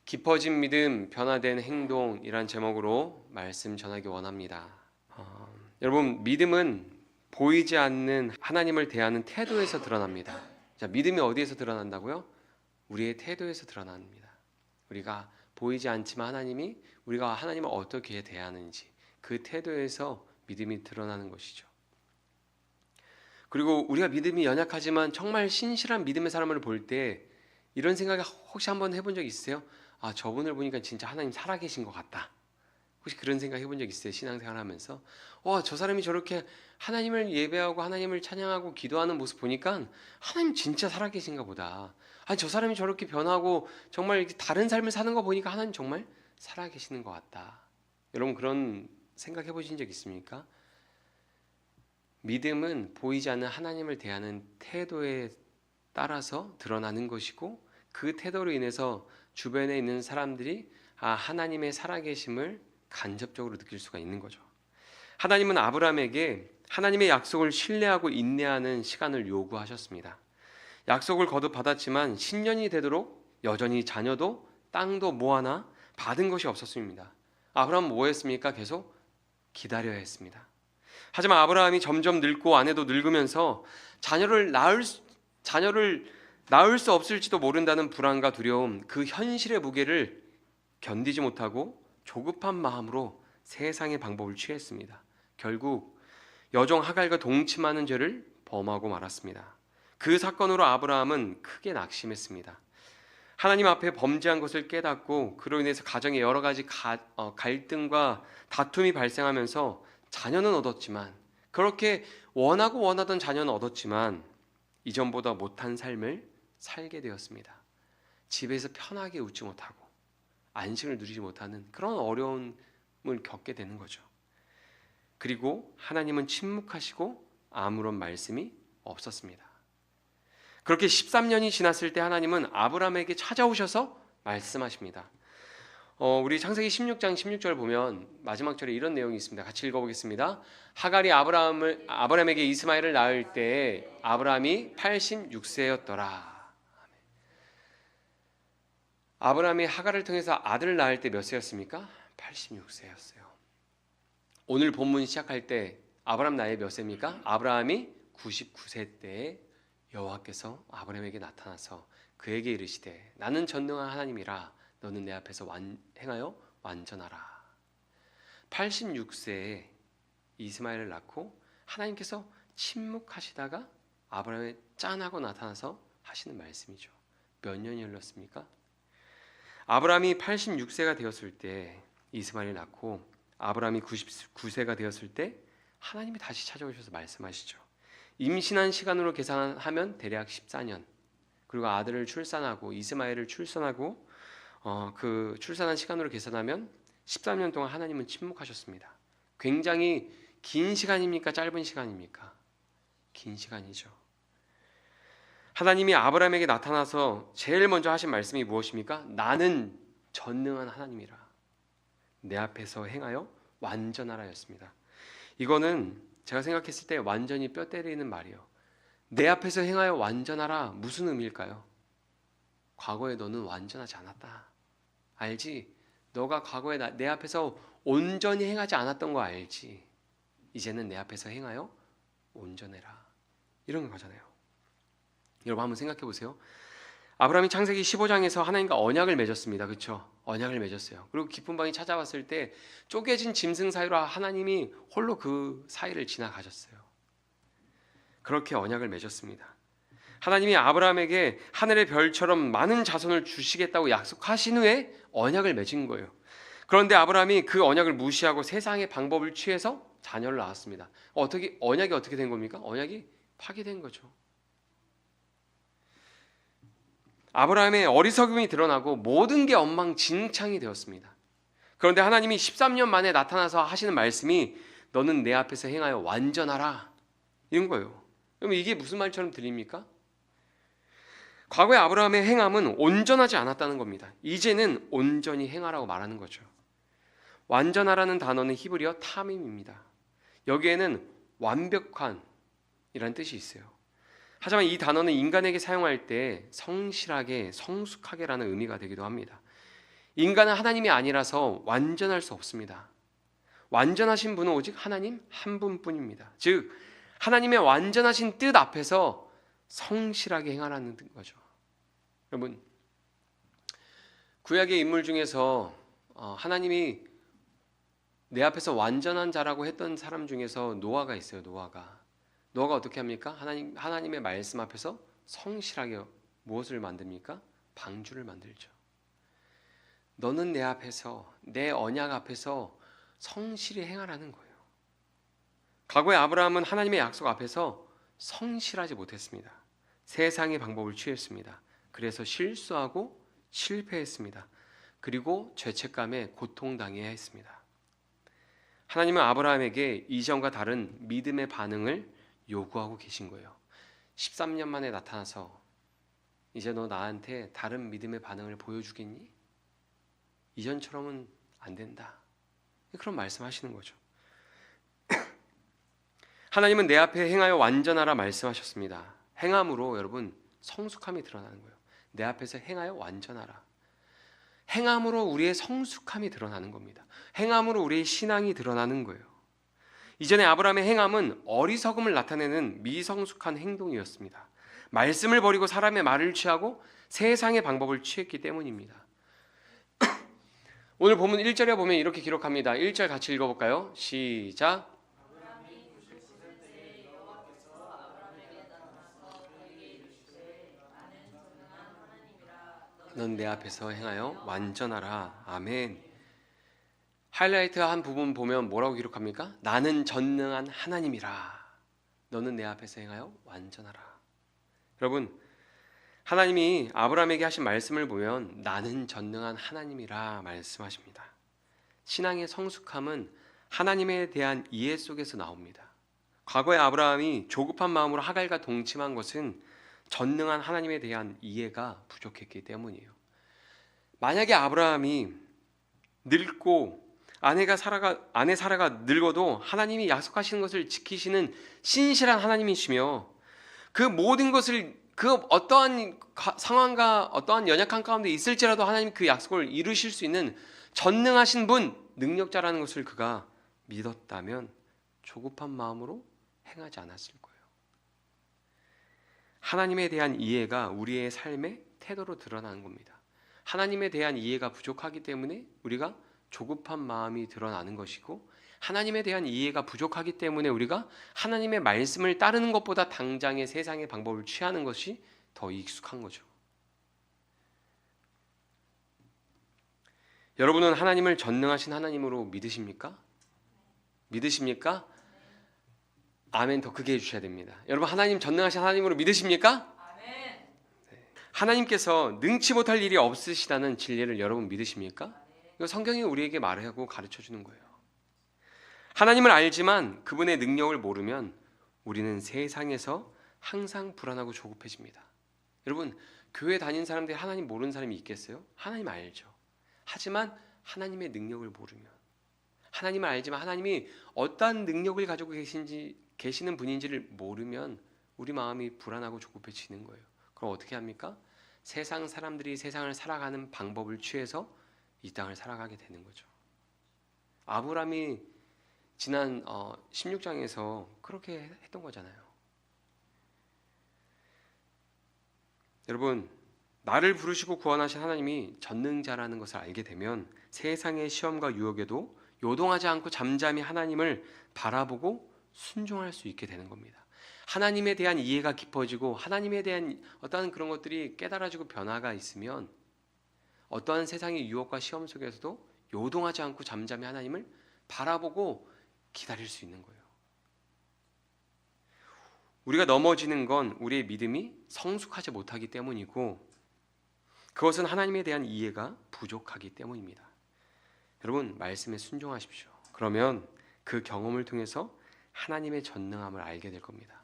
깊어진 믿음, 변화된 행동이란 제목으로 말씀 전하기 원합니다. 여러분, 믿음은 보이지 않는 하나님을 대하는 태도에서 드러납니다. 자, 믿음이 어디에서 드러난다고요? 우리의 태도에서 드러납니다. 우리가 보이지 않지만 우리가 하나님을 어떻게 대하는지 그 태도에서 믿음이 드러나는 것이죠. 그리고 우리가 믿음이 연약하지만 정말 신실한 믿음의 사람을 볼 때 이런 생각을 혹시 한번 해본 적 있으세요? 아, 저분을 보니까 진짜 하나님 살아계신 것 같다. 혹시 그런 생각 해본 적 있어요? 신앙생활 하면서 저 사람이 저렇게 하나님을 예배하고 하나님을 찬양하고 기도하는 모습 보니까 하나님 진짜 살아계신가 보다. 아니, 저 사람이 저렇게 변하고 정말 이렇게 다른 삶을 사는 거 보니까 하나님 정말 살아계시는 것 같다. 여러분, 그런 생각 해보신 적 있습니까? 믿음은 보이지 않는 하나님을 대하는 태도에 따라서 드러나는 것이고, 그 태도로 인해서 주변에 있는 사람들이 하나님의 살아계심을 간접적으로 느낄 수가 있는 거죠. 하나님은 아브라함에게 하나님의 약속을 신뢰하고 인내하는 시간을 요구하셨습니다. 약속을 거듭 받았지만 10년이 되도록 여전히 자녀도 땅도 뭐 하나 받은 것이 없었습니다. 아브라함은 뭐 했습니까? 계속 기다려야 했습니다. 하지만 아브라함이 점점 늙고 아내도 늙으면서 자녀를 낳을 수 없을지도 모른다는 불안과 두려움, 그 현실의 무게를 견디지 못하고 조급한 마음으로 세상의 방법을 취했습니다. 결국 여종 하갈과 동침하는 죄를 범하고 말았습니다. 그 사건으로 아브라함은 크게 낙심했습니다. 하나님 앞에 범죄한 것을 깨닫고 그로 인해서 가정에 여러 가지 갈등과 다툼이 발생하면서 자녀는 얻었지만, 그렇게 원하던 자녀는 얻었지만 이전보다 못한 삶을 살게 되었습니다. 집에서 편하게 웃지 못하고 안식을 누리지 못하는 그런 어려움을 겪게 되는 거죠. 그리고 하나님은 침묵하시고 아무런 말씀이 없었습니다. 그렇게 13년이 지났을 때 하나님은 아브라함에게 찾아오셔서 말씀하십니다. 우리 창세기 16장 16절 보면 마지막 절에 이런 내용이 있습니다. 같이 읽어보겠습니다. 하갈이 아브라함에게 이스마엘을 낳을 때 아브라함이 86세였더라. 아브라함이 하갈을 통해서 아들을 낳을 때 몇 세였습니까? 86세였어요. 오늘 본문 시작할 때 아브라함 나이 몇 세입니까? 아브라함이 99세 때에 여호와께서 아브라함에게 나타나서 그에게 이르시되 나는 전능한 하나님이라 너는 내 앞에서 행하여 완전하라. 86세에 이스마엘을 낳고 하나님께서 침묵하시다가 아브라함에 짠하고 나타나서 하시는 말씀이죠. 몇 년이 흘렀습니까? 아브라함이 86세가 되었을 때 이스마엘을 낳고 아브라함이 99세가 되었을 때 하나님이 다시 찾아오셔서 말씀하시죠. 임신한 시간으로 계산하면 대략 14년, 그리고 아들을 출산하고 이스마엘을 출산하고 그 출산한 시간으로 계산하면 13년 동안 하나님은 침묵하셨습니다. 굉장히 긴 시간입니까? 짧은 시간입니까? 긴 시간이죠. 하나님이 아브라함에게 나타나서 제일 먼저 하신 말씀이 무엇입니까? 나는 전능한 하나님이라 내 앞에서 행하여 완전하라 였습니다. 이거는 제가 생각했을 때 완전히 뼈 때리는 말이에요. 내 앞에서 행하여 완전하라, 무슨 의미일까요? 과거에 너는 완전하지 않았다. 알지? 너가 과거에 내 앞에서 온전히 행하지 않았던 거 알지? 이제는 내 앞에서 행하여 온전해라. 이런 거잖아요. 여러분 한번 생각해 보세요. 아브라함이 창세기 15장에서 하나님과 언약을 맺었습니다. 그렇죠? 언약을 맺었어요. 그리고 깊은 방이 찾아왔을 때 쪼개진 짐승 사이로 하나님이 홀로 그 사이를 지나가셨어요. 그렇게 언약을 맺었습니다. 하나님이 아브라함에게 하늘의 별처럼 많은 자손을 주시겠다고 약속하신 후에 언약을 맺은 거예요. 그런데 아브라함이 그 언약을 무시하고 세상의 방법을 취해서 자녀를 낳았습니다. 언약이 어떻게 된 겁니까? 언약이 파괴된 거죠. 아브라함의 어리석음이 드러나고 모든 게 엉망진창이 되었습니다. 그런데 하나님이 13년 만에 나타나서 하시는 말씀이 너는 내 앞에서 행하여 완전하라, 이런 거예요. 그러면 이게 무슨 말처럼 들립니까? 과거의 아브라함의 행함은 온전하지 않았다는 겁니다. 이제는 온전히 행하라고 말하는 거죠. 완전하라는 단어는 히브리어 타밈입니다. 여기에는 완벽한 이라는 뜻이 있어요. 하지만 이 단어는 인간에게 사용할 때 성실하게, 성숙하게라는 의미가 되기도 합니다. 인간은 하나님이 아니라서 완전할 수 없습니다. 완전하신 분은 오직 하나님 한 분뿐입니다. 즉 하나님의 완전하신 뜻 앞에서 성실하게 행하라는 거죠. 여러분, 구약의 인물 중에서 하나님이 내 앞에서 완전한 자라고 했던 사람 중에서 노아가 있어요. 노아가 어떻게 합니까? 하나님의 말씀 앞에서 성실하게 무엇을 만듭니까? 방주를 만들죠. 너는 내 앞에서, 내 언약 앞에서 성실히 행하라는 거예요. 과거의 아브라함은 하나님의 약속 앞에서 성실하지 못했습니다. 세상의 방법을 취했습니다. 그래서 실수하고 실패했습니다. 그리고 죄책감에 고통당해야 했습니다. 하나님은 아브라함에게 이전과 다른 믿음의 반응을 요구하고 계신 거예요. 13년 만에 나타나서 이제 너 나한테 다른 믿음의 반응을 보여주겠니? 이전처럼은 안 된다. 그런 말씀하시는 거죠. 하나님은 내 앞에 행하여 완전하라 말씀하셨습니다. 행함으로 여러분 성숙함이 드러나는 거예요. 내 앞에서 행하여 완전하라. 행함으로 우리의 성숙함이 드러나는 겁니다. 행함으로 우리의 신앙이 드러나는 거예요. 이전에 아브라함의 행함은 어리석음을 나타내는 미성숙한 행동이었습니다. 말씀을 버리고 사람의 말을 취하고 세상의 방법을 취했기 때문입니다. 오늘 본문 1절에 보면 이렇게 기록합니다. 1절 같이 읽어볼까요? 시작. 넌 내 앞에서 행하여 완전하라. 아멘. 하이라이트 한 부분 보면 뭐라고 기록합니까? 나는 전능한 하나님이라. 너는 내 앞에서 행하여 완전하라. 여러분, 하나님이 아브라함에게 하신 말씀을 보면 나는 전능한 하나님이라 말씀하십니다. 신앙의 성숙함은 하나님에 대한 이해 속에서 나옵니다. 과거에 아브라함이 조급한 마음으로 하갈과 동침한 것은 전능한 하나님에 대한 이해가 부족했기 때문이에요. 만약에 아브라함이 늙고 아내 사라가 늙어도 하나님이 약속하시는 것을 지키시는 신실한 하나님이시며 그 모든 것을 그 어떠한 상황과 어떠한 연약한 가운데 있을지라도 하나님 그 약속을 이루실 수 있는 전능하신 분, 능력자라는 것을 그가 믿었다면 조급한 마음으로 행하지 않았을 거예요. 하나님에 대한 이해가 우리의 삶의 태도로 드러나는 겁니다. 하나님에 대한 이해가 부족하기 때문에 우리가 조급한 마음이 드러나는 것이고, 하나님에 대한 이해가 부족하기 때문에 우리가 하나님의 말씀을 따르는 것보다 당장의 세상의 방법을 취하는 것이 더 익숙한 거죠. 여러분은 하나님을 전능하신 하나님으로 믿으십니까? 믿으십니까? 아멘. 더 크게 해주셔야 됩니다. 여러분, 하나님 전능하신 하나님으로 믿으십니까? 아멘. 네. 하나님께서 능치 못할 일이 없으시다는 진리를 여러분 믿으십니까? 이거 성경이 우리에게 말하고 가르쳐 주는 거예요. 하나님을 알지만 그분의 능력을 모르면 우리는 세상에서 항상 불안하고 조급해집니다. 여러분, 교회 다니는 사람들이 하나님 모르는 사람이 있겠어요? 하나님 알죠. 하지만 하나님의 능력을 모르면, 하나님을 알지만 하나님이 어떠한 능력을 가지고 계시는 분인지를 모르면 우리 마음이 불안하고 조급해지는 거예요. 그럼 어떻게 합니까? 세상 사람들이 세상을 살아가는 방법을 취해서 이 땅을 살아가게 되는 거죠. 아브라함이 지난 16장에서 그렇게 했던 거잖아요. 여러분, 나를 부르시고 구원하신 하나님이 전능자라는 것을 알게 되면 세상의 시험과 유혹에도 요동하지 않고 잠잠히 하나님을 바라보고 순종할 수 있게 되는 겁니다. 하나님에 대한 이해가 깊어지고 하나님에 대한 어떠한 그런 것들이 깨달아지고 변화가 있으면 어떠한 세상의 유혹과 시험 속에서도 요동하지 않고 잠잠히 하나님을 바라보고 기다릴 수 있는 거예요. 우리가 넘어지는 건 우리의 믿음이 성숙하지 못하기 때문이고, 그것은 하나님에 대한 이해가 부족하기 때문입니다. 여러분, 말씀에 순종하십시오. 그러면 그 경험을 통해서 하나님의 전능함을 알게 될 겁니다.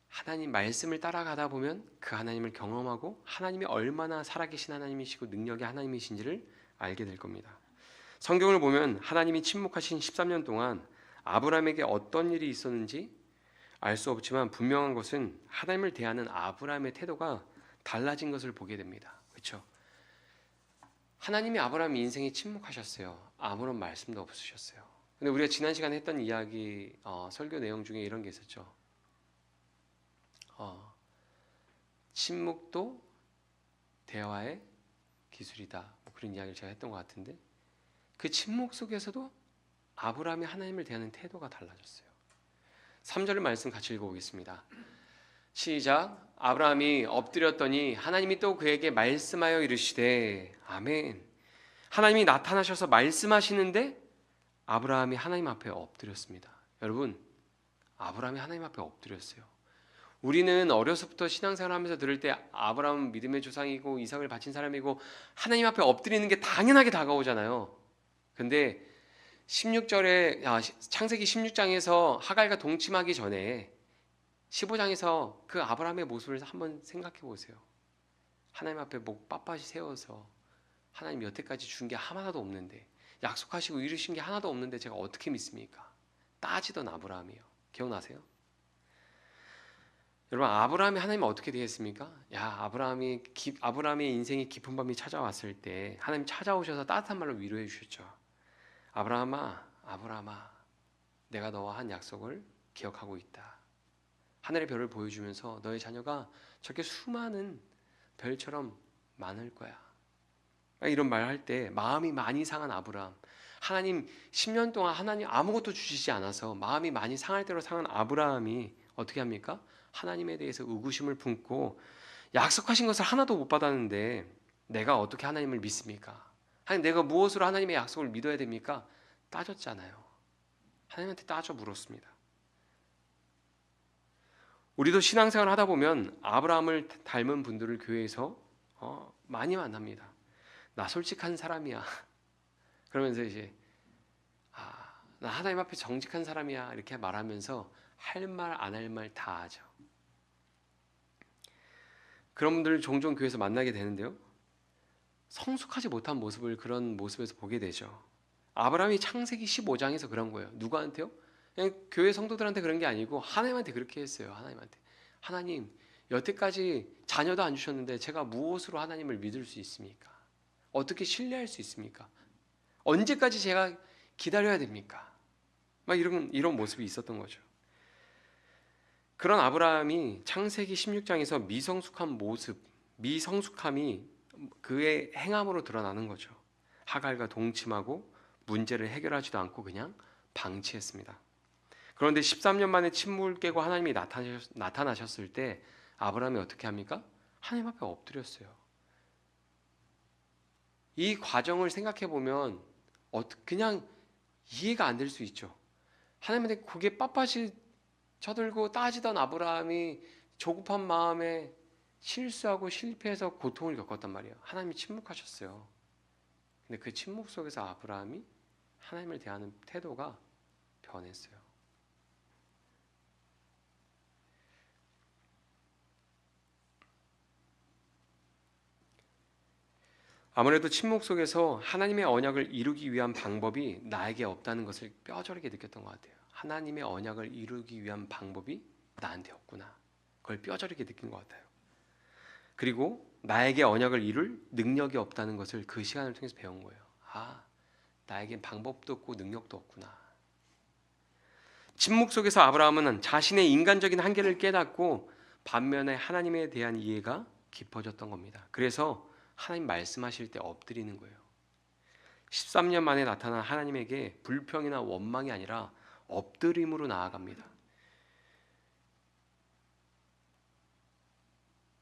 하나님 말씀을 따라가다 보면 그 하나님을 경험하고 하나님이 얼마나 살아계신 하나님이시고 능력의 하나님이신지를 알게 될 겁니다. 성경을 보면 하나님이 침묵하신 13년 동안 아브라함에게 어떤 일이 있었는지 알 수 없지만 분명한 것은 하나님을 대하는 아브라함의 태도가 달라진 것을 보게 됩니다. 그렇죠? 하나님이 아브라함 인생에 침묵하셨어요. 아무런 말씀도 없으셨어요. 근데 우리가 지난 시간에 했던 이야기 설교 내용 중에 이런 게 있었죠. 침묵도 대화의 기술이다. 뭐 그런 이야기를 제가 했던 것 같은데 그 침묵 속에서도 아브라함이 하나님을 대하는 태도가 달라졌어요. 3절 말씀 같이 읽어보겠습니다. 시작. 아브라함이 엎드렸더니 하나님이 또 그에게 말씀하여 이르시되 아멘. 하나님이 나타나셔서 말씀하시는데 아브라함이 하나님 앞에 엎드렸습니다. 여러분, 아브라함이 하나님 앞에 엎드렸어요. 우리는 어려서부터 신앙생활 하면서 들을 때 아브라함은 믿음의 조상이고 이삭을 바친 사람이고 하나님 앞에 엎드리는 게 당연하게 다가오잖아요. 근데 16절에 창세기 16장에서 하갈과 동침하기 전에 15장에서 그 아브라함의 모습을 한번 생각해 보세요. 하나님 앞에 목 빳빳이 세워서 하나님 여태까지 준 게 하나도 없는데 약속하시고 이루신 게 하나도 없는데 제가 어떻게 믿습니까? 따지던 아브라함이요. 기억나세요? 여러분, 아브라함이 하나님 어떻게 대했습니까? 아브라함의 인생이 깊은 밤이 찾아왔을 때 하나님 찾아오셔서 따뜻한 말로 위로해 주셨죠. 아브라함아, 내가 너와 한 약속을 기억하고 있다. 하늘의 별을 보여주면서 너의 자녀가 저렇게 수많은 별처럼 많을 거야. 이런 말 할 때 마음이 많이 상한 아브라함, 하나님 10년 동안 하나님 아무것도 주시지 않아서 마음이 많이 상할 대로 상한 아브라함이 어떻게 합니까? 하나님에 대해서 의구심을 품고 약속하신 것을 하나도 못 받았는데 내가 어떻게 하나님을 믿습니까? 하나님, 내가 무엇으로 하나님의 약속을 믿어야 됩니까? 따졌잖아요. 하나님한테 따져 물었습니다. 우리도 신앙생활 하다 보면 아브라함을 닮은 분들을 교회에서 많이 만납니다. 나 솔직한 사람이야. 그러면서 이제 나 하나님 앞에 정직한 사람이야 이렇게 말하면서 할 말 안 할 말 다 하죠. 그런 분들을 종종 교회에서 만나게 되는데요, 성숙하지 못한 모습을 그런 모습에서 보게 되죠. 아브라함이 창세기 15장에서 그런 거예요. 누구한테요? 그냥 교회 성도들한테 그런 게 아니고 하나님한테 그렇게 했어요. 하나님한테. 하나님, 여태까지 자녀도 안 주셨는데 제가 무엇으로 하나님을 믿을 수 있습니까? 어떻게 신뢰할 수 있습니까? 언제까지 제가 기다려야 됩니까? 막 이런 모습이 있었던 거죠. 그런 아브라함이 창세기 16장에서 미성숙함이 그의 행함으로 드러나는 거죠. 하갈과 동침하고 문제를 해결하지도 않고 그냥 방치했습니다. 그런데 13년 만에 침묵을 깨고 하나님이 나타나셨을 때 아브라함이 어떻게 합니까? 하나님 앞에 엎드렸어요. 이 과정을 생각해 보면 그냥 이해가 안 될 수 있죠. 하나님한테 고개 빳빳이 쳐들고 따지던 아브라함이 조급한 마음에 실수하고 실패해서 고통을 겪었단 말이에요. 하나님이 침묵하셨어요. 근데 그 침묵 속에서 아브라함이 하나님을 대하는 태도가 변했어요. 아무래도 침묵 속에서 하나님의 언약을 이루기 위한 방법이 나에게 없다는 것을 뼈저리게 느꼈던 것 같아요. 하나님의 언약을 이루기 위한 방법이 나한테 없구나. 그걸 뼈저리게 느낀 것 같아요. 그리고 나에게 언약을 이룰 능력이 없다는 것을 그 시간을 통해서 배운 거예요. 나에겐 방법도 없고 능력도 없구나. 침묵 속에서 아브라함은 자신의 인간적인 한계를 깨닫고 반면에 하나님에 대한 이해가 깊어졌던 겁니다. 그래서 하나님 말씀하실 때 엎드리는 거예요. 13년 만에 나타난 하나님에게 불평이나 원망이 아니라 엎드림으로 나아갑니다.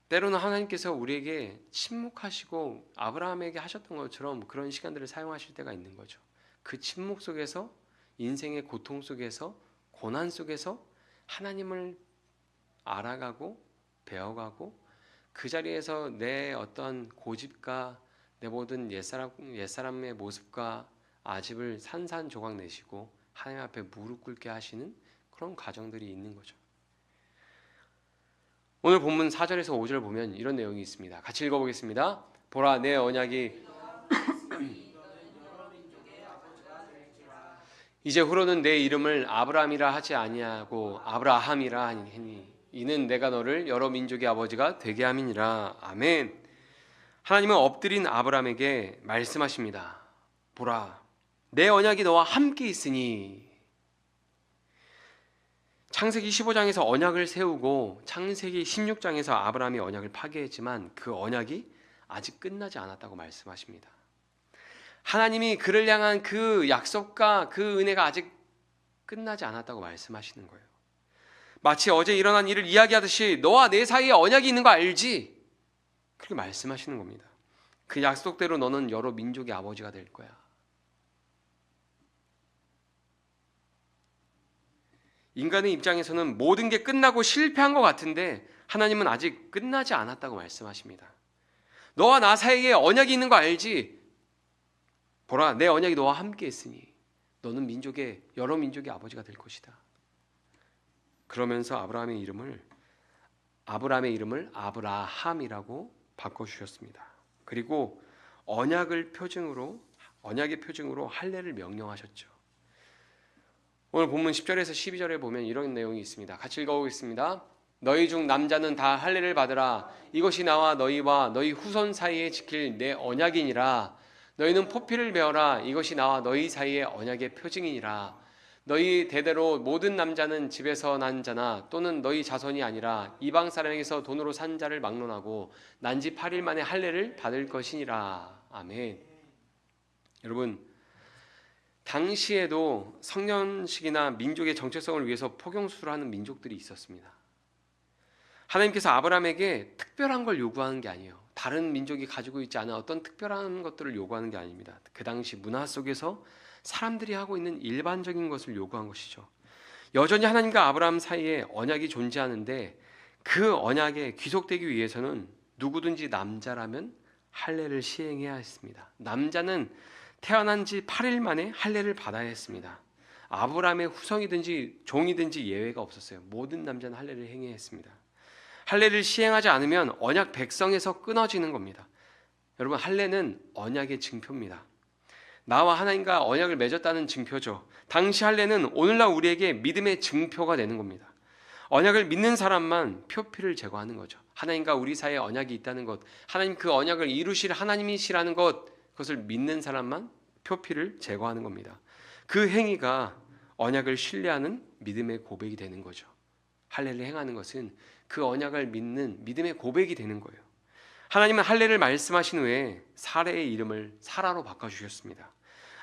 때로는 하나님께서 우리에게 침묵하시고 아브라함에게 하셨던 것처럼 그런 시간들을 사용하실 때가 있는 거죠. 그 침묵 속에서, 인생의 고통 속에서, 고난 속에서 하나님을 알아가고 배워가고 그 자리에서 내 어떤 고집과 내 모든 옛사람의 모습과 아집을 산산조각 내시고 하나님 앞에 무릎 꿇게 하시는 그런 과정들이 있는 거죠. 오늘 본문 4절에서 5절 보면 이런 내용이 있습니다. 같이 읽어보겠습니다. 보라, 내 언약이 이제 후로는 내 이름을 아브라함이라 하지 아니하고 아브라함이라 하니 이는 내가 너를 여러 민족의 아버지가 되게 함이니라. 아멘. 하나님은 엎드린 아브라함에게 말씀하십니다. 보라, 내 언약이 너와 함께 있으니. 창세기 15장에서 언약을 세우고 창세기 16장에서 아브라함이 언약을 파괴했지만 그 언약이 아직 끝나지 않았다고 말씀하십니다. 하나님이 그를 향한 그 약속과 그 은혜가 아직 끝나지 않았다고 말씀하시는 거예요. 마치 어제 일어난 일을 이야기하듯이 너와 내 사이에 언약이 있는 거 알지? 그렇게 말씀하시는 겁니다. 그 약속대로 너는 여러 민족의 아버지가 될 거야. 인간의 입장에서는 모든 게 끝나고 실패한 것 같은데 하나님은 아직 끝나지 않았다고 말씀하십니다. 너와 나 사이에 언약이 있는 거 알지? 보라, 내 언약이 너와 함께 있으니 너는 여러 민족의 아버지가 될 것이다. 그러면서 아브라함의 이름을 아브라함이라고 바꿔주셨습니다. 그리고 언약의 표징으로 할례를 명령하셨죠. 오늘 본문 10절에서 12절에 보면 이런 내용이 있습니다. 같이 읽어보겠습니다. 너희 중 남자는 다 할례를 받으라. 이것이 나와 너희와 너희 후손 사이에 지킬 내 언약이니라. 너희는 포피를 베어라. 이것이 나와 너희 사이의 언약의 표징이니라. 너희 대대로 모든 남자는 집에서 난 자나 또는 너희 자손이 아니라 이방 사람에게서 돈으로 산 자를 막론하고 난지 8일 만에 할례를 받을 것이니라. 아멘. 여러분, 당시에도 성년식이나 민족의 정체성을 위해서 포경수를 하는 민족들이 있었습니다. 하나님께서 아브라함에게 특별한 걸 요구하는 게 아니에요. 다른 민족이 가지고 있지 않은 어떤 특별한 것들을 요구하는 게 아닙니다. 그 당시 문화 속에서 사람들이 하고 있는 일반적인 것을 요구한 것이죠. 여전히 하나님과 아브라함 사이에 언약이 존재하는데 그 언약에 귀속되기 위해서는 누구든지 남자라면 할례를 시행해야 했습니다. 남자는 태어난 지 8일 만에 할례를 받아야 했습니다. 아브라함의 후손이든지 종이든지 예외가 없었어요. 모든 남자는 할례를 행해야 했습니다. 할례를 시행하지 않으면 언약 백성에서 끊어지는 겁니다. 여러분, 할례는 언약의 증표입니다. 나와 하나님과 언약을 맺었다는 증표죠. 당시 할례는 오늘날 우리에게 믿음의 증표가 되는 겁니다. 언약을 믿는 사람만 표피를 제거하는 거죠. 하나님과 우리 사이에 언약이 있다는 것, 하나님 그 언약을 이루실 하나님이시라는 것, 그것을 믿는 사람만 표피를 제거하는 겁니다. 그 행위가 언약을 신뢰하는 믿음의 고백이 되는 거죠. 할례를 행하는 것은 그 언약을 믿는 믿음의 고백이 되는 거예요. 하나님은 할례를 말씀하신 후에 사라의 이름을 사라로 바꿔주셨습니다.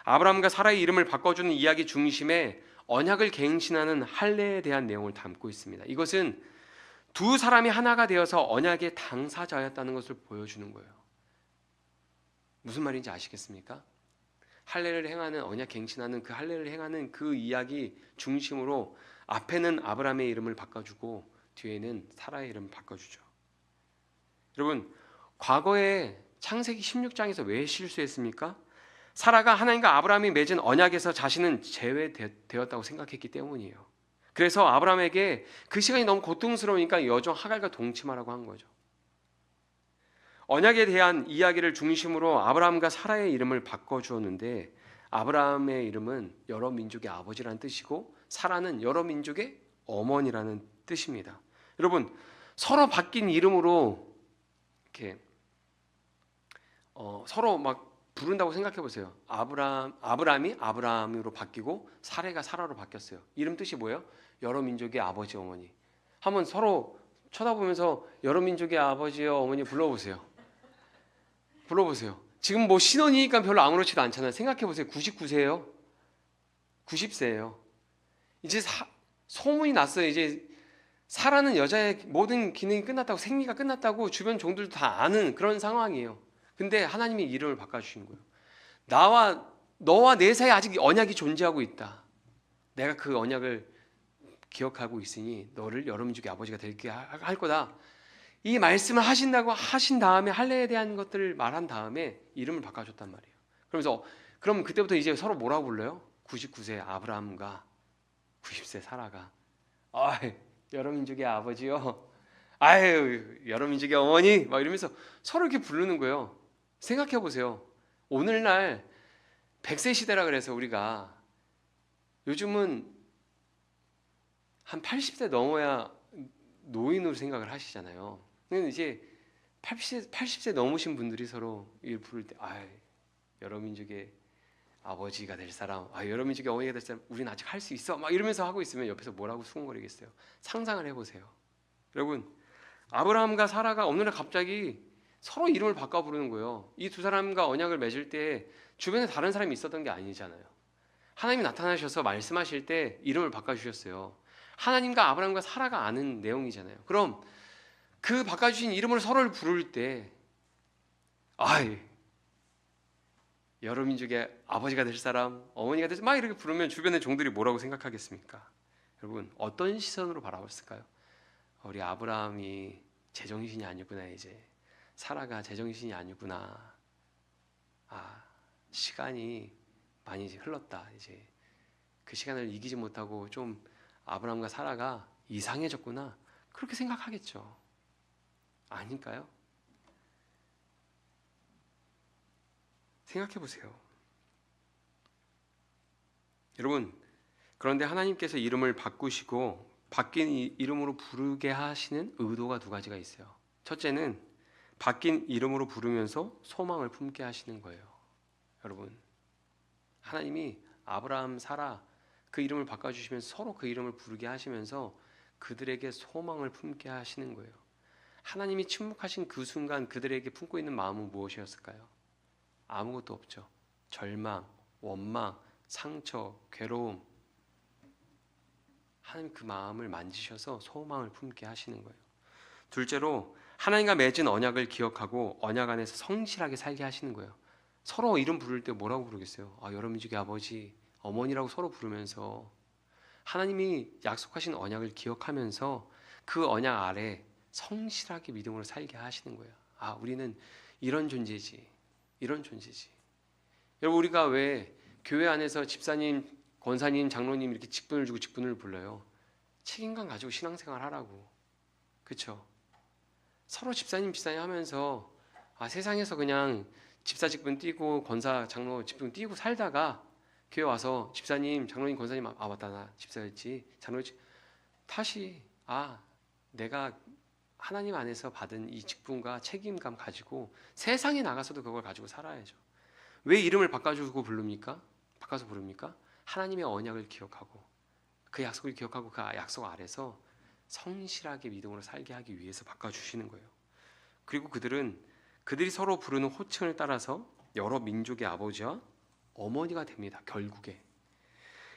아브라함과 사라의 이름을 바꿔주는 이야기 중심에 언약을 갱신하는 할례에 대한 내용을 담고 있습니다. 이것은 두 사람이 하나가 되어서 언약의 당사자였다는 것을 보여주는 거예요. 무슨 말인지 아시겠습니까? 할례를 행하는 언약 갱신하는 그 할례를 행하는 그 이야기 중심으로 앞에는 아브라함의 이름을 바꿔주고 뒤에는 사라의 이름을 바꿔주죠. 여러분, 과거에 창세기 16장에서 왜 실수했습니까? 사라가 하나님과 아브라함이 맺은 언약에서 자신은 제외되었다고 생각했기 때문이에요. 그래서 아브라함에게 그 시간이 너무 고통스러우니까 여종 하갈과 동침하라고 한 거죠. 언약에 대한 이야기를 중심으로 아브라함과 사라의 이름을 바꿔주었는데 아브라함의 이름은 여러 민족의 아버지라는 뜻이고 사라는 여러 민족의 어머니라는 뜻입니다. 여러분, 서로 바뀐 이름으로 이렇게 서로 막 부른다고 생각해 보세요. 아브라함이 아브라함으로 바뀌고 사라가 사라로 바뀌었어요. 이름 뜻이 뭐예요? 여러 민족의 아버지 어머니. 한번 서로 쳐다보면서 여러 민족의 아버지요 어머니 불러보세요. 지금 뭐 신혼이니까 별로 아무렇지도 않잖아요. 생각해 보세요. 99세예요. 90세예요. 이제 소문이 났어요. 이제 사라는 여자의 모든 기능이 끝났다고, 생리가 끝났다고 주변 종들도 다 아는 그런 상황이에요. 근데 하나님이 이름을 바꿔주신 거예요. 너와 내 사이에 아직 언약이 존재하고 있다. 내가 그 언약을 기억하고 있으니 너를 여러 민족의 아버지가 되게 할 거다. 이 말씀을 하신 다음에 할례에 대한 것들을 말한 다음에 이름을 바꿔줬단 말이에요. 그러면서 그럼 그때부터 이제 서로 뭐라고 불러요? 99세 아브라함과 90세 사라가 여러 민족의 아버지요. 아유, 여러 민족의 어머니 막 이러면서 서로 이렇게 부르는 거예요. 생각해 보세요. 오늘날 100세 시대라 그래서 우리가 요즘은 한 80세 넘어야 노인으로 생각을 하시잖아요. 근데 이제 80세 넘으신 분들이 서로 일 부를 때, 여러 민족의 아버지가 될 사람, 여러 민족의 어머니가 될 사람, 우리는 아직 할 수 있어, 막 이러면서 하고 있으면 옆에서 뭐라고 수군거리겠어요. 상상을 해보세요. 여러분, 아브라함과 사라가 어느 날 갑자기 서로 이름을 바꿔 부르는 거예요. 이 두 사람과 언약을 맺을 때 주변에 다른 사람이 있었던 게 아니잖아요. 하나님이 나타나셔서 말씀하실 때 이름을 바꿔주셨어요. 하나님과 아브라함과 사라가 아는 내용이잖아요. 그럼 그 바꿔주신 이름으로 서로를 부를 때, 여러 민족의 아버지가 될 사람, 어머니가 될 사람, 막 이렇게 부르면 주변의 종들이 뭐라고 생각하겠습니까? 여러분, 어떤 시선으로 바라봤을까요? 우리 아브라함이 제정신이 아니구나, 이제 사라가 제정신이 아니구나, 시간이 많이 이제 흘렀다, 이제 그 시간을 이기지 못하고 좀 아브라함과 사라가 이상해졌구나, 그렇게 생각하겠죠. 아닐까요? 생각해 보세요. 여러분, 그런데 하나님께서 이름을 바꾸시고 바뀐 이름으로 부르게 하시는 의도가 두 가지가 있어요. 첫째는 바뀐 이름으로 부르면서 소망을 품게 하시는 거예요. 여러분, 하나님이 아브라함, 사라 그 이름을 바꿔주시면서 서로 그 이름을 부르게 하시면서 그들에게 소망을 품게 하시는 거예요. 하나님이 침묵하신 그 순간 그들에게 품고 있는 마음은 무엇이었을까요? 아무것도 없죠. 절망, 원망, 상처, 괴로움. 하나님 그 마음을 만지셔서 소망을 품게 하시는 거예요. 둘째로 하나님과 맺은 언약을 기억하고 언약 안에서 성실하게 살게 하시는 거예요. 서로 이름 부를 때 뭐라고 부르겠어요? 여러 민족의 아버지, 어머니라고 서로 부르면서 하나님이 약속하신 언약을 기억하면서 그 언약 아래 성실하게 믿음으로 살게 하시는 거예요. 우리는 이런 존재지, 이런 존재지. 여러분, 우리가 왜 교회 안에서 집사님, 권사님, 장로님 이렇게 직분을 주고 직분을 불러요? 책임감 가지고 신앙생활 하라고. 그렇죠? 서로 집사님 하면서 세상에서 그냥 집사 직분 띄고 권사, 장로 직분 띄고 살다가 교회 와서 집사님, 장로님, 권사님, 맞다, 나 집사였지, 장로였지, 다시 내가 하나님 안에서 받은 이 직분과 책임감 가지고 세상에 나가서도 그걸 가지고 살아야죠. 왜 이름을 바꿔서 부릅니까? 하나님의 언약을 기억하고 그 약속을 기억하고 그 약속 아래서 성실하게 믿음으로 살게 하기 위해서 바꿔주시는 거예요. 그리고 그들이 서로 부르는 호칭을 따라서 여러 민족의 아버지와 어머니가 됩니다. 결국에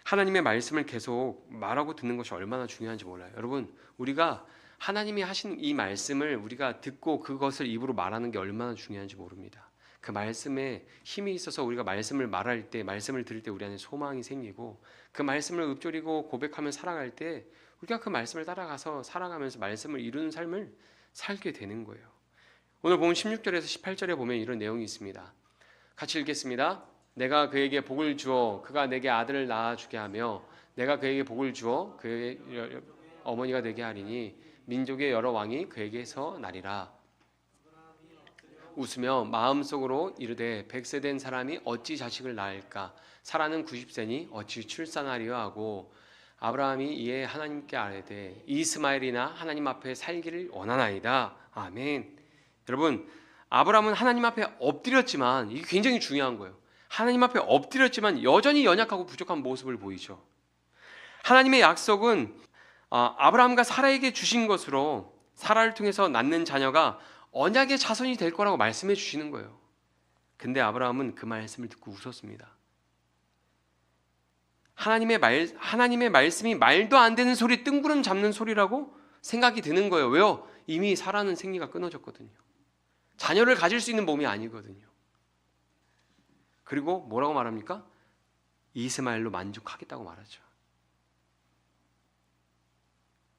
하나님의 말씀을 계속 말하고 듣는 것이 얼마나 중요한지 몰라요. 여러분, 우리가 하나님이 하신 이 말씀을 우리가 듣고 그것을 입으로 말하는 게 얼마나 중요한지 모릅니다. 그 말씀에 힘이 있어서 우리가 말씀을 말할 때, 말씀을 들을 때 우리 안에 소망이 생기고 그 말씀을 읊조리고 고백하며 살아갈 때 우리가 그 말씀을 따라가서 살아가면서 말씀을 이루는 삶을 살게 되는 거예요. 오늘 보면 16절에서 18절에 보면 이런 내용이 있습니다. 같이 읽겠습니다. 내가 그에게 복을 주어 그가 내게 아들을 낳아주게 하며 내가 그에게 복을 주어 그의 어머니가 되게 하리니 민족의 여러 왕이 그에게서 나리라. 웃으며 마음속으로 이르되 100세 된 사람이 어찌 자식을 낳을까? 사라는 90세니 어찌 출산하리요 하고 아브라함이 이에 하나님께 아뢰되 이스마엘이나 하나님 앞에 살기를 원하나이다. 아멘. 여러분, 아브라함은 하나님 앞에 엎드렸지만 이게 굉장히 중요한 거예요. 하나님 앞에 엎드렸지만 여전히 연약하고 부족한 모습을 보이죠. 하나님의 약속은 아브라함과 사라에게 주신 것으로 사라를 통해서 낳는 자녀가 언약의 자손이 될 거라고 말씀해 주시는 거예요. 근데 아브라함은 그 말씀을 듣고 웃었습니다. 하나님의 말씀이 말도 안 되는 소리, 뜬구름 잡는 소리라고 생각이 드는 거예요. 왜요? 이미 사라는 생리가 끊어졌거든요. 자녀를 가질 수 있는 몸이 아니거든요. 그리고 뭐라고 말합니까? 이스마엘로 만족하겠다고 말하죠.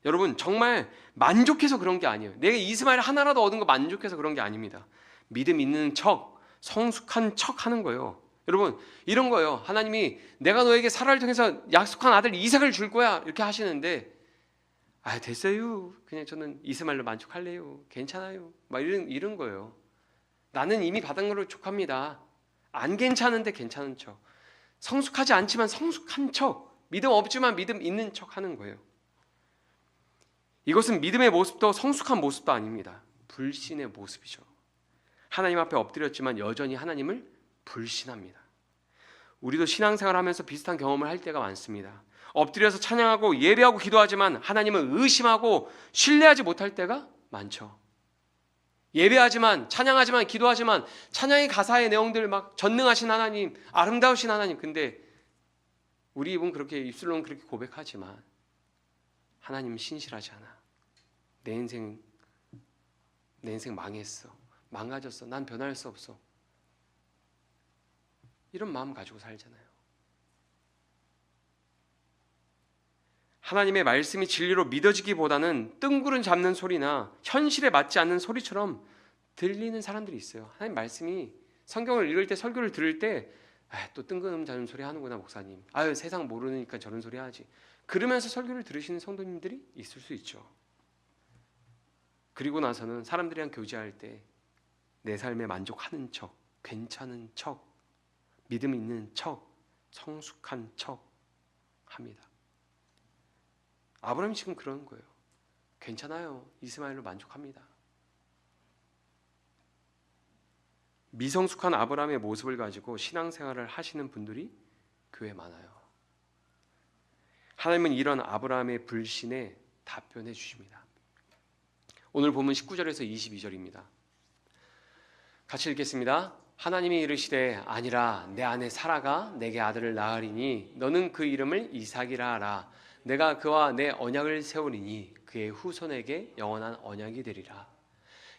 여러분, 정말 만족해서 그런 게 아니에요. 내가 이스마엘 하나라도 얻은 거 만족해서 그런 게 아닙니다. 믿음 있는 척, 성숙한 척 하는 거예요. 여러분, 이런 거예요. 하나님이 내가 너에게 사라를 통해서 약속한 아들 이삭을 줄 거야 이렇게 하시는데 됐어요. 그냥 저는 이스마엘로 만족할래요. 괜찮아요. 막 이런 거예요. 나는 이미 받은 걸로 족합니다. 안 괜찮은데 괜찮은 척. 성숙하지 않지만 성숙한 척. 믿음 없지만 믿음 있는 척 하는 거예요. 이것은 믿음의 모습도 성숙한 모습도 아닙니다. 불신의 모습이죠. 하나님 앞에 엎드렸지만 여전히 하나님을 불신합니다. 우리도 신앙생활하면서 비슷한 경험을 할 때가 많습니다. 엎드려서 찬양하고 예배하고 기도하지만 하나님을 의심하고 신뢰하지 못할 때가 많죠. 예배하지만 찬양하지만 기도하지만 찬양의 가사의 내용들 막 전능하신 하나님, 아름다우신 하나님, 근데 우리 입은 그렇게 입술로는 그렇게 고백하지만 하나님은 신실하지 않아. 내 인생 망했어. 망가졌어. 난 변할 수 없어. 이런 마음 가지고 살잖아요. 하나님의 말씀이 진리로 믿어지기보다는 뜬구름 잡는 소리나 현실에 맞지 않는 소리처럼 들리는 사람들이 있어요. 하나님 말씀이 성경을 읽을 때 설교를 들을 때 또 뜬구름 잡는 소리 하는구나 목사님. 아유 세상 모르니까 저런 소리 하지. 그러면서 설교를 들으시는 성도님들이 있을 수 있죠. 그리고 나서는 사람들이랑 교제할 때 내 삶에 만족하는 척, 괜찮은 척, 믿음 있는 척, 성숙한 척 합니다. 아브라함이 지금 그러는 거예요. 괜찮아요. 이스마엘로 만족합니다. 미성숙한 아브라함의 모습을 가지고 신앙생활을 하시는 분들이 교회에 많아요. 하나님은 이런 아브라함의 불신에 답변해 주십니다. 오늘 본문 19절에서 22절입니다. 같이 읽겠습니다. 하나님이 이르시되 아니라 내 아내 사라가 내게 아들을 낳으리니 너는 그 이름을 이삭이라 하라. 내가 그와 내 언약을 세우리니 그의 후손에게 영원한 언약이 되리라.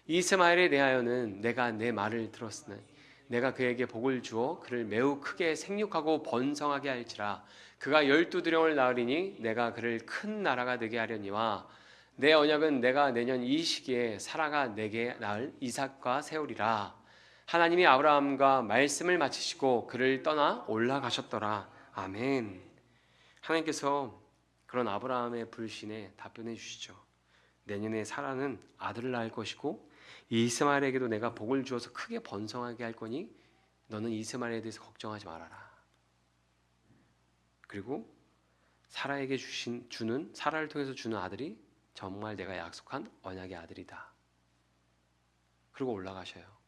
이스마엘에 대하여는 내가 내 말을 들었으니 내가 그에게 복을 주어 그를 매우 크게 생육하고 번성하게 할지라. 그가 12두령을 낳으리니 내가 그를 큰 나라가 되게 하려니와 내 언약은 내가 내년 이 시기에 사라가 내게 낳을 이삭과 세우리라. 하나님이 아브라함과 말씀을 마치시고 그를 떠나 올라가셨더라. 아멘. 하나님께서 그런 아브라함의 불신에 답변해 주시죠. 내년에 사라는 아들을 낳을 것이고 이스마엘에게도 내가 복을 주어서 크게 번성하게 할 거니 너는 이스마엘에 대해서 걱정하지 말아라. 그리고 사라에게 주는 사라를 통해서 주는 아들이 정말 내가 약속한 언약의 아들이다. 그리고 올라가셔요.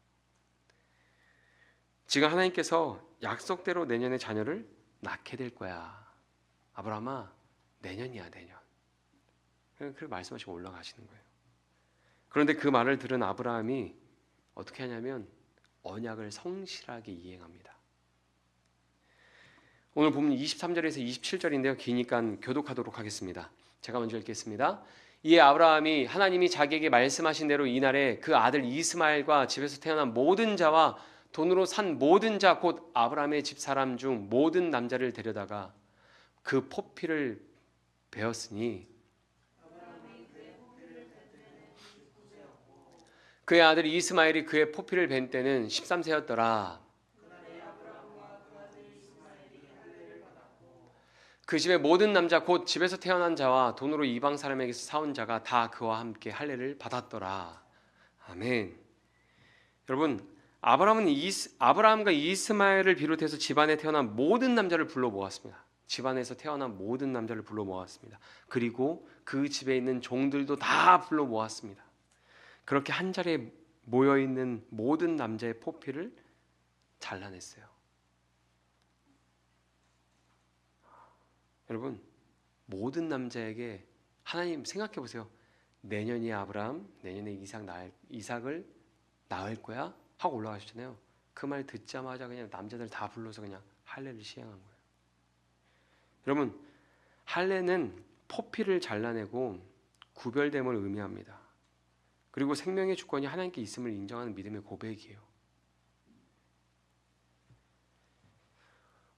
지금 하나님께서 약속대로 내년에 자녀를 낳게 될 거야. 아브라함아, 내년이야, 내년. 그렇게 말씀하시고 올라가시는 거예요. 그런데 그 말을 들은 아브라함이 어떻게 하냐면 언약을 성실하게 이행합니다. 오늘 보면 23절에서 27절인데요. 기니까 교독하도록 하겠습니다. 제가 먼저 읽겠습니다. 이에 아브라함이 하나님이 자기에게 말씀하신 대로 이날에 그 아들 이스마엘과 집에서 태어난 모든 자와 돈으로 산 모든 자 곧 아브라함의 집사람 중 모든 남자를 데려다가 그 포피를 베었으니 그의 아들 이스마엘이 그의 포피를 벤 때는 13세였더라. 그 집의 모든 남자 곧 집에서 태어난 자와 돈으로 이방 사람에게서 사온 자가 다 그와 함께 할례를 받았더라. 아멘. 여러분, 아브라함과 이스마엘을 비롯해서 집안에 태어난 모든 남자를 불러 모았습니다. 집안에서 태어난 모든 남자를 불러 모았습니다. 그리고 그 집에 있는 종들도 다 불러 모았습니다. 그렇게 한 자리에 모여 있는 모든 남자의 포피를 잘라냈어요. 여러분, 모든 남자에게 하나님 생각해 보세요. 내년이 아브라함, 내년에 이삭을 낳을 거야 하고 올라가셨잖아요. 그 말 듣자마자 그냥 남자들 다 불러서 그냥 할례를 시행한 거예요. 여러분, 할례는 포피를 잘라내고 구별됨을 의미합니다. 그리고 생명의 주권이 하나님께 있음을 인정하는 믿음의 고백이에요.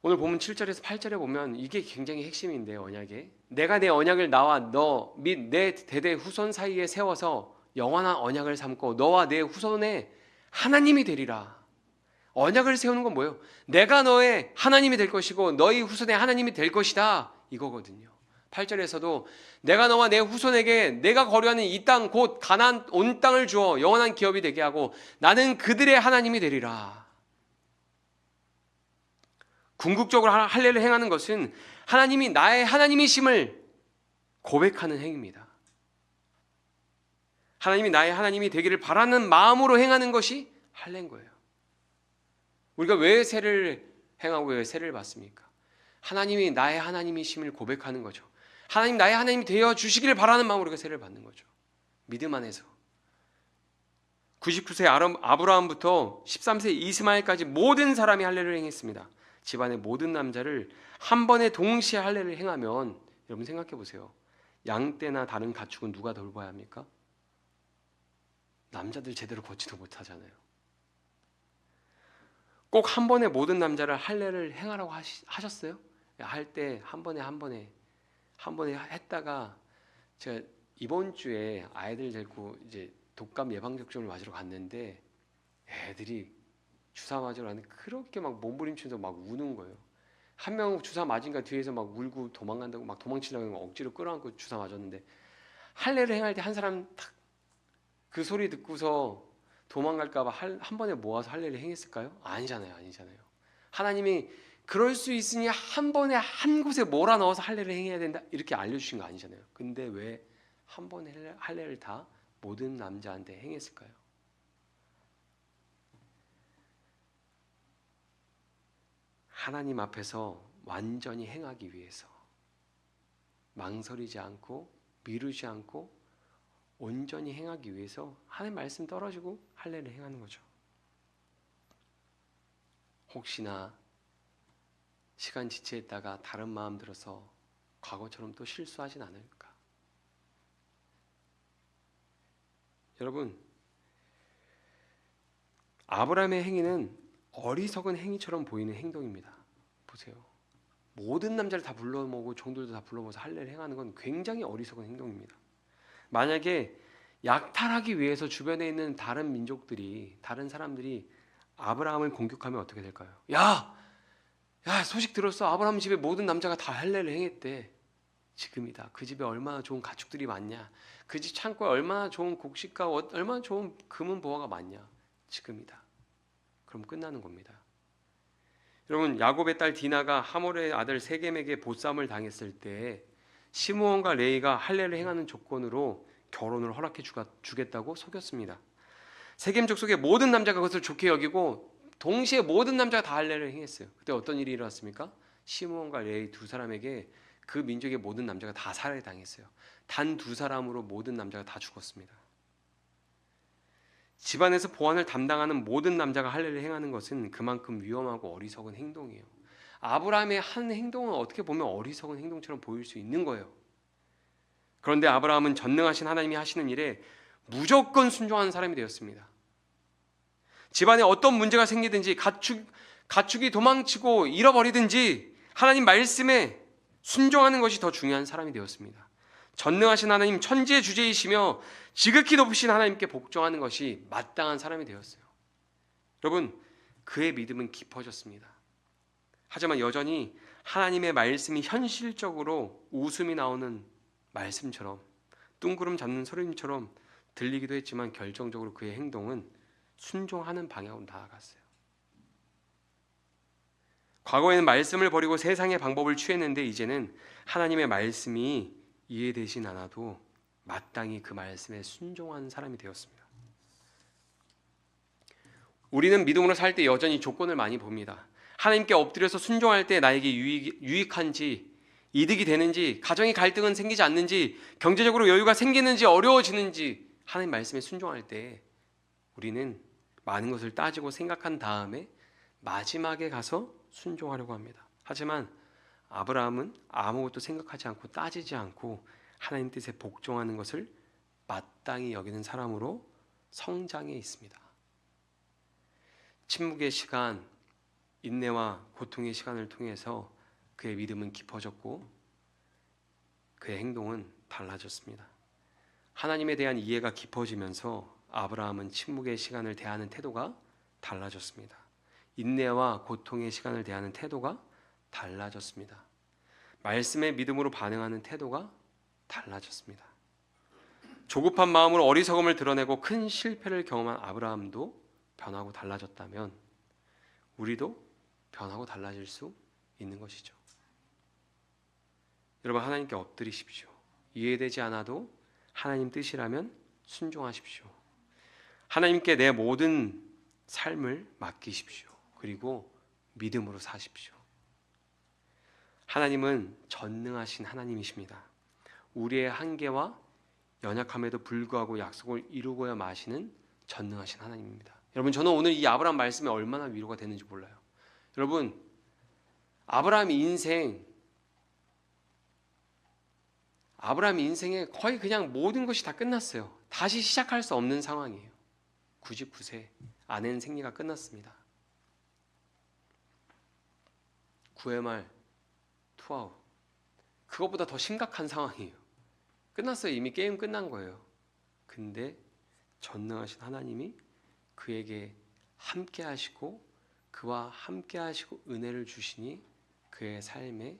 오늘 보면 7절에서 8절에 보면 이게 굉장히 핵심인데요. 언약에 내가 내 언약을 나와 너 및 내 대대 후손 사이에 세워서 영원한 언약을 삼고 너와 내 후손의 하나님이 되리라. 언약을 세우는 건 뭐예요? 내가 너의 하나님이 될 것이고 너희 후손의 하나님이 될 것이다 이거거든요. 8절에서도 내가 너와 내 후손에게 내가 거류하는 이 땅 곧 가나안 온 땅을 주어 영원한 기업이 되게 하고 나는 그들의 하나님이 되리라. 궁극적으로 할례를 행하는 것은 하나님이 나의 하나님이심을 고백하는 행위입니다. 하나님이 나의 하나님이 되기를 바라는 마음으로 행하는 것이 할례인 거예요. 우리가 왜 세를 행하고 왜 세를 받습니까? 하나님이 나의 하나님이심을 고백하는 거죠. 하나님 나의 하나님이 되어 주시기를 바라는 마음으로 우리가 세를 받는 거죠. 믿음 안에서. 99세 아브라함부터 13세 이스마엘까지 모든 사람이 할례를 행했습니다. 집안의 모든 남자를 한 번에 동시에 할례를 행하면 여러분 생각해 보세요. 양떼나 다른 가축은 누가 돌봐야 합니까? 남자들 제대로 걷지도 못하잖아요. 꼭 한 번에 모든 남자를 할례를 행하라고 하셨어요? 할 때 한 번에 했다가 제가 이번 주에 아이들 데리고 이제 독감 예방 접종을 맞으러 갔는데 애들이 주사 맞으러 갔는데 그렇게 막 몸부림치면서 막 우는 거예요. 한 명 주사 맞으니까 뒤에서 막 울고 도망간다고 막 도망치려고 억지로 끌어안고 주사 맞았는데 할례를 행할 때 한 사람 탁 그 소리 듣고서 도망갈까봐 한 번에 모아서 할례를 행했을까요? 아니잖아요. 하나님이 그럴 수 있으니 한 번에 한 곳에 몰아넣어서 할례를 행해야 된다 이렇게 알려주신 거 아니잖아요. 근데 왜 한 번에 할례를 다 모든 남자한테 행했을까요? 하나님 앞에서 완전히 행하기 위해서 망설이지 않고 미루지 않고 온전히 행하기 위해서 하나님 말씀 떨어지고 할례를 행하는 거죠. 혹시나 시간 지체했다가 다른 마음 들어서 과거처럼 또 실수하진 않을까? 여러분, 아브라함의 행위는 어리석은 행위처럼 보이는 행동입니다. 보세요. 모든 남자를 다 불러 모으고 종들도 다 불러 모아서 할례를 행하는 건 굉장히 어리석은 행동입니다. 만약에 약탈하기 위해서 주변에 있는 다른 민족들이 다른 사람들이 아브라함을 공격하면 어떻게 될까요? 야 소식 들었어? 아브라함 집에 모든 남자가 다 할례를 행했대. 지금이다. 그 집에 얼마나 좋은 가축들이 많냐. 그 집 창고에 얼마나 좋은 곡식과 얼마나 좋은 금은 보화가 많냐. 지금이다. 그럼 끝나는 겁니다. 여러분, 야곱의 딸 디나가 하몰의 아들 세겜에게 보쌈을 당했을 때 시므온과 레이가 할례를 행하는 조건으로 결혼을 허락해 주겠다고 속였습니다. 세겜 족속의 모든 남자가 그것을 좋게 여기고 동시에 모든 남자가 다 할례를 행했어요. 그때 어떤 일이 일어났습니까? 시므온과 레이 두 사람에게 그 민족의 모든 남자가 다 살해당했어요. 단 두 사람으로 모든 남자가 다 죽었습니다. 집안에서 보안을 담당하는 모든 남자가 할례를 행하는 것은 그만큼 위험하고 어리석은 행동이에요. 아브라함의 한 행동은 어떻게 보면 어리석은 행동처럼 보일 수 있는 거예요. 그런데 아브라함은 전능하신 하나님이 하시는 일에 무조건 순종하는 사람이 되었습니다. 집안에 어떤 문제가 생기든지 가축이 도망치고 잃어버리든지 하나님 말씀에 순종하는 것이 더 중요한 사람이 되었습니다. 전능하신 하나님, 천지의 주제이시며 지극히 높으신 하나님께 복종하는 것이 마땅한 사람이 되었어요. 여러분, 그의 믿음은 깊어졌습니다. 하지만 여전히 하나님의 말씀이 현실적으로 웃음이 나오는 말씀처럼 뚱구름 잡는 소리처럼 들리기도 했지만 결정적으로 그의 행동은 순종하는 방향으로 나아갔어요. 과거에는 말씀을 버리고 세상의 방법을 취했는데 이제는 하나님의 말씀이 이해되진 않아도 마땅히 그 말씀에 순종하는 사람이 되었습니다. 우리는 믿음으로 살 때 여전히 조건을 많이 봅니다. 하나님께 엎드려서 순종할 때 나에게 유익한지, 이득이 되는지, 가정의 갈등은 생기지 않는지, 경제적으로 여유가 생기는지 어려워지는지 하나님 말씀에 순종할 때 우리는 많은 것을 따지고 생각한 다음에 마지막에 가서 순종하려고 합니다. 하지만 아브라함은 아무것도 생각하지 않고 따지지 않고 하나님 뜻에 복종하는 것을 마땅히 여기는 사람으로 성장해 있습니다. 침묵의 시간, 인내와 고통의 시간을 통해서 그의 믿음은 깊어졌고 그의 행동은 달라졌습니다. 하나님에 대한 이해가 깊어지면서 아브라함은 침묵의 시간을 대하는 태도가 달라졌습니다. 인내와 고통의 시간을 대하는 태도가 달라졌습니다. 말씀의 믿음으로 반응하는 태도가 달라졌습니다. 조급한 마음으로 어리석음을 드러내고 큰 실패를 경험한 아브라함도 변하고 달라졌다면 우리도 변하고 달라질 수 있는 것이죠. 여러분, 하나님께 엎드리십시오. 이해되지 않아도 하나님 뜻이라면 순종하십시오. 하나님께 내 모든 삶을 맡기십시오. 그리고 믿음으로 사십시오. 하나님은 전능하신 하나님이십니다. 우리의 한계와 연약함에도 불구하고 약속을 이루고야 마시는 전능하신 하나님입니다. 여러분, 저는 오늘 이 아브라함 말씀에 얼마나 위로가 되는지 몰라요. 여러분, 아브라함 인생에 거의 그냥 모든 것이 다 끝났어요. 다시 시작할 수 없는 상황이에요. 99세 아내는 생리가 끝났습니다. 9회 말 투아웃. 그것보다 더 심각한 상황이에요. 끝났어요. 이미 게임 끝난 거예요. 근데 전능하신 하나님이 그에게 함께 하시고 그와 함께 하시고 은혜를 주시니 그의 삶에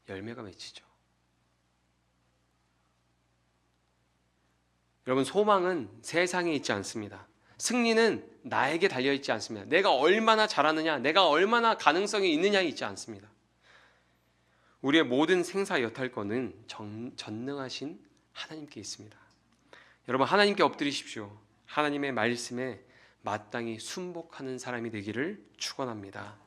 열매가 맺히죠. 여러분, 소망은 세상에 있지 않습니다. 승리는 나에게 달려있지 않습니다. 내가 얼마나 잘하느냐, 내가 얼마나 가능성이 있느냐에 있지 않습니다. 우리의 모든 생사 여탈권은 전능하신 하나님께 있습니다. 여러분, 하나님께 엎드리십시오. 하나님의 말씀에 마땅히 순복하는 사람이 되기를 축원합니다.